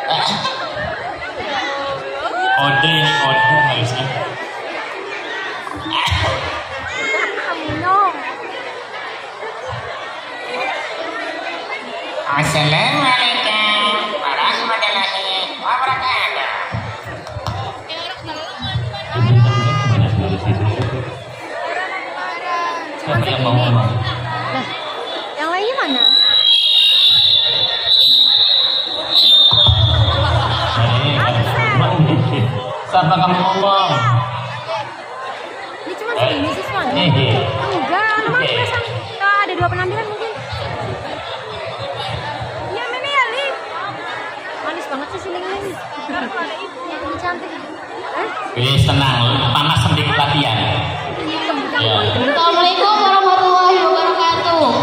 Kode ini kode harusnya. Assalamualaikum warahmatullahi wabarakatuh. Siapa yang mau ngomong? Yang lainnya mana? Siapa kamu ngomong? Ini cuma segini sih semuanya. Enggak, memang perasaan ada 2 penampilan mungkin. Iya, Mimi ya, Li. Manis banget sih si Ling Ling. Yang cantik. Wis tenang, panas sedikit latihan. Ya. Assalamualaikum warahmatullahi wabarakatuh.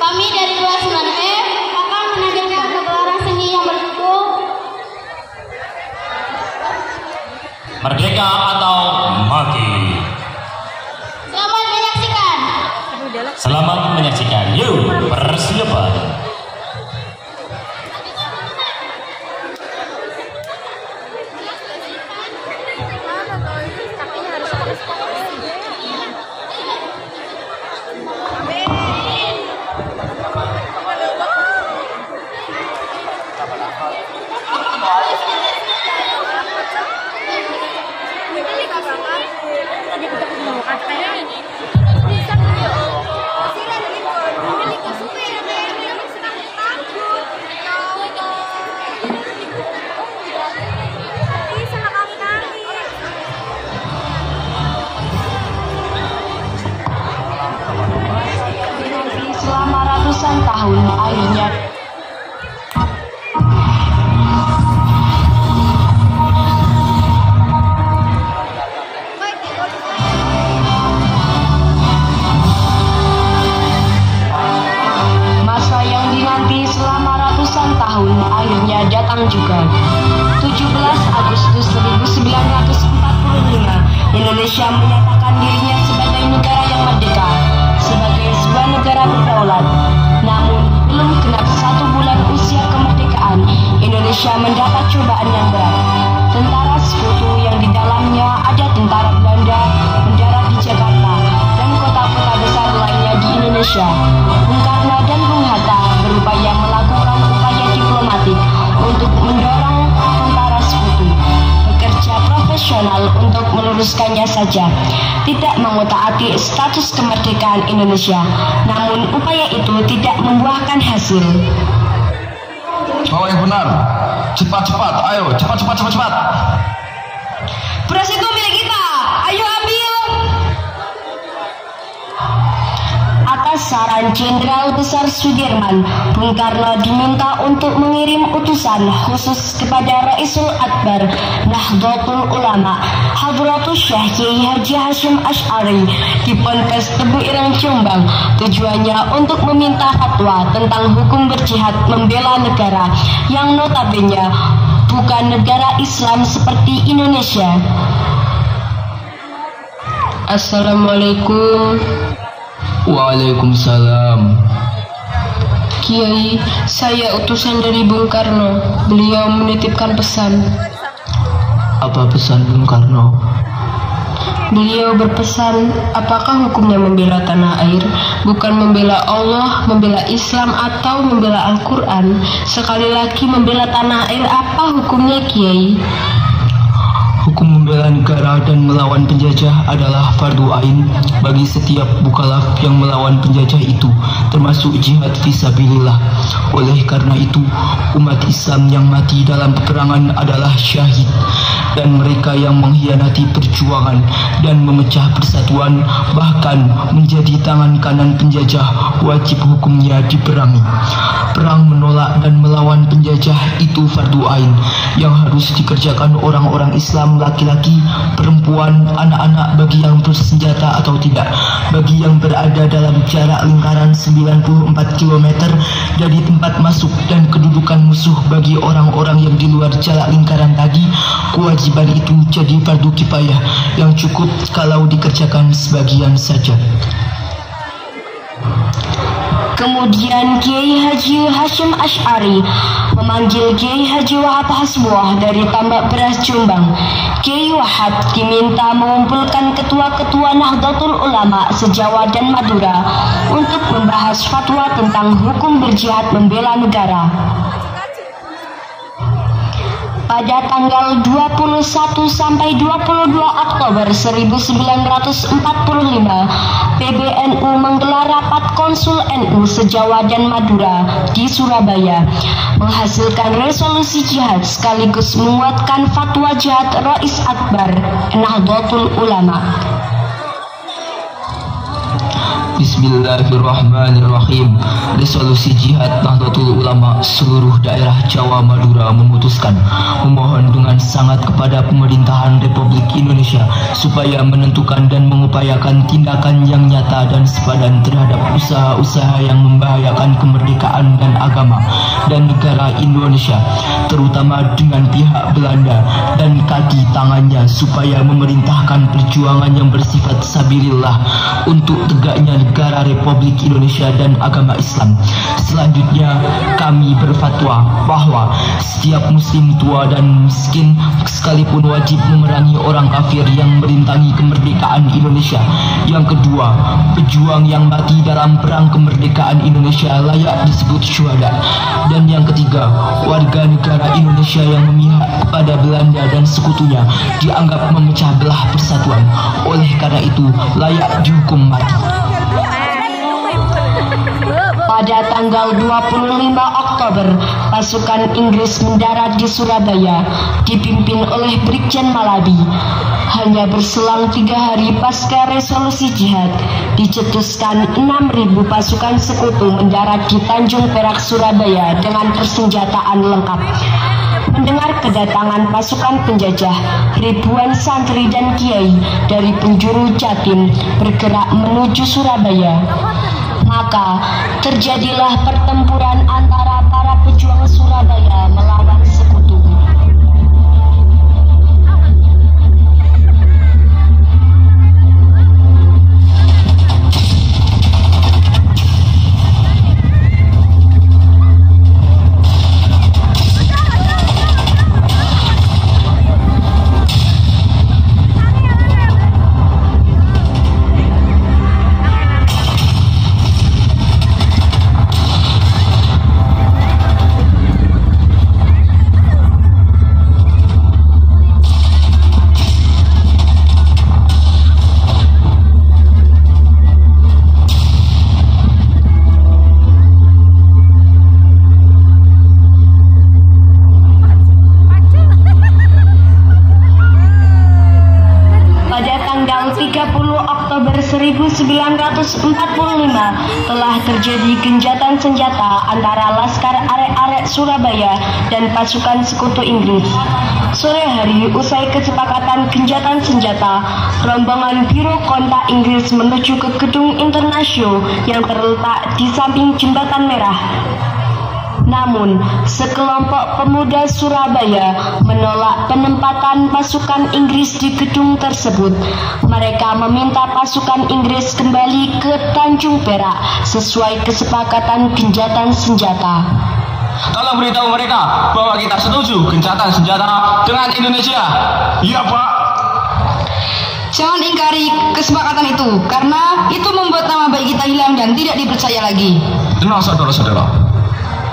Kami dari kelas 9F akan menampilkan pagelaran seni yang berjudul Merdeka atau mati. Selamat menyaksikan. Selamat menyaksikan. Yuk, persiapan. Selama ratusan tahun akhirnya masa yang dinanti selama ratusan tahun akhirnya datang juga. 17 Agustus 1945 Indonesia menyatakan dirinya sebagai negara yang merdeka, sebagai sebuah negara berdaulat. Namun belum genap 1 bulan usia kemerdekaan, Indonesia mendapat cobaan yang berat. Tentara sekutu yang di dalamnya ada tentara Belanda mendarat di Jakarta dan kota-kota besar lainnya di Indonesia. Bung Karno dan Bung Hatta berupaya melakukan upaya diplomatik untuk mendorong tentara sekutu bekerja profesional untuk meluruskannya saja, tidak mengotak-atik status kemerdekaan Indonesia. Namun upaya itu tidak membuahkan hasil. Oh yang benar, cepat-cepat, ayo cepat. Beras itu milik kita, ayo ambil. Atas saran Jenderal Besar Sudirman, Bung Karno diminta untuk mengirim utusan khusus kepada Raisul Akbar Nahdlatul Ulama Hadratus Syekh Kiai Haji Hashim Asy'ari di Ponpes Tebu Ireng Jombang. Tujuannya untuk meminta fatwa tentang hukum berjihad membela negara yang notabene bukan negara Islam seperti Indonesia. Assalamualaikum. Waalaikumsalam. Kiai, saya utusan dari Bung Karno. Beliau menitipkan pesan. Apa pesan Bung Karno? Beliau berpesan, apakah hukumnya membela tanah air? Bukan membela Allah, membela Islam, atau membela Al-Quran. Sekali lagi, membela tanah air, apa hukumnya, Kiai? Hukum membela negara dan melawan penjajah adalah fardu ain bagi setiap mukallaf yang melawan penjajah itu, termasuk jihad fisabilillah. Oleh karena itu, umat Islam yang mati dalam peperangan adalah syahid, dan mereka yang mengkhianati perjuangan dan memecah persatuan, bahkan menjadi tangan kanan penjajah, wajib hukumnya diperangi. Perang menolak dan melawan penjajah itu fardu ain yang harus dikerjakan orang-orang Islam, laki-laki, perempuan, anak-anak, bagi yang bersenjata atau tidak, bagi yang berada dalam jarak lingkaran 94 km dari tempat masuk dan kedudukan musuh. Bagi orang-orang yang di luar jarak lingkaran tadi, kewajiban itu jadi fardu kifayah yang cukup kalau dikerjakan sebagian saja. Kemudian Kiai Haji Hashim Asy'ari memanggil Kiai Haji Wahab Hasbuah dari Tambak Beras Jombang. Kiai Wahab diminta mengumpulkan ketua-ketua Nahdlatul Ulama se-Jawa dan Madura untuk membahas fatwa tentang hukum berjihad membela negara. Pada tanggal 21 sampai 22 Oktober 1945, PBNU menggelar rapat Konsul NU se-Jawa dan Madura di Surabaya, menghasilkan resolusi jihad sekaligus menguatkan fatwa jihad Rais Akbar Nahdlatul Ulama. Bismillahirrahmanirrahim. Resolusi Jihad Nahdlatul Ulama seluruh daerah Jawa Madura memutuskan memohon dengan sangat kepada pemerintahan Republik Indonesia supaya menentukan dan mengupayakan tindakan yang nyata dan sepadan terhadap usaha-usaha yang membahayakan kemerdekaan dan agama dan negara Indonesia, terutama dengan pihak Belanda dan kaki tangannya, supaya memerintahkan perjuangan yang bersifat sabilillah untuk tegaknya negara Republik Indonesia dan agama Islam. Selanjutnya, kami berfatwa bahwa setiap muslim tua dan miskin sekalipun wajib memerangi orang kafir yang merintangi kemerdekaan Indonesia. Yang kedua, pejuang yang mati dalam perang kemerdekaan Indonesia layak disebut syuhada. Dan yang ketiga, warga negara Indonesia yang memihak pada Belanda dan sekutunya dianggap memecah belah persatuan. Oleh karena itu, layak dihukum mati. Pada tanggal 25 Oktober, pasukan Inggris mendarat di Surabaya, dipimpin oleh Brigjen Malabi. Hanya berselang 3 hari pasca resolusi jihad, dicetuskan 6.000 pasukan sekutu mendarat di Tanjung Perak, Surabaya dengan persenjataan lengkap. Mendengar kedatangan pasukan penjajah, ribuan santri dan kiai dari penjuru Jatim bergerak menuju Surabaya. Maka terjadilah pertempuran antara para pejuang Surabaya melawan sekutu. Tanggal 30 Oktober 1945 telah terjadi gencatan senjata antara Laskar Arek-Arek Surabaya dan pasukan sekutu Inggris. Sore hari usai kesepakatan gencatan senjata, rombongan Biro Kontak Inggris menuju ke Gedung Internasio yang terletak di samping Jembatan Merah. Namun, sekelompok pemuda Surabaya menolak penempatan pasukan Inggris di gedung tersebut. Mereka meminta pasukan Inggris kembali ke Tanjung Perak sesuai kesepakatan gencatan senjata. Tolong beritahu mereka bahwa kita setuju gencatan senjata dengan Indonesia. Iya, Pak. Jangan ingkari kesepakatan itu, karena itu membuat nama baik kita hilang dan tidak dipercaya lagi. Tenang, saudara-saudara.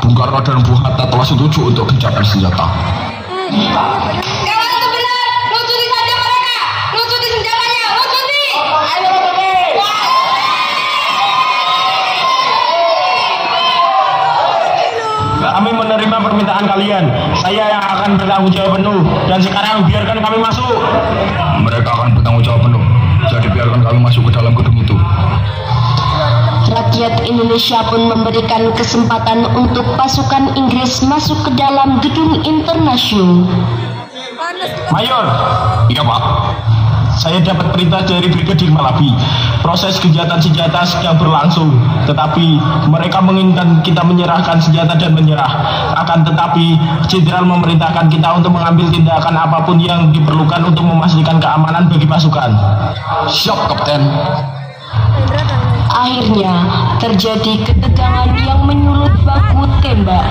Bung Karno dan Bung Hatta telah setuju untuk gencatan senjata. Kawan itu benar, lucuti saja mereka, lucuti senjatanya, lucuti. Ayo Kami menerima permintaan kalian. Saya yang akan bertanggung jawab penuh. Dan sekarang biarkan kami masuk. Mereka akan bertanggung jawab penuh. Jadi biarkan kami masuk ke dalam gedung itu. Rakyat Indonesia pun memberikan kesempatan untuk pasukan Inggris masuk ke dalam gedung Internasio. Mayor, iya Pak. Saya dapat perintah dari Brigadir Malabi. Proses gencatan senjata sedang berlangsung, tetapi mereka menginginkan kita menyerahkan senjata dan menyerah. Akan tetapi, Jenderal memerintahkan kita untuk mengambil tindakan apapun yang diperlukan untuk memastikan keamanan bagi pasukan. Siap, Kapten. Akhirnya terjadi ketegangan yang menyulut baku tembak.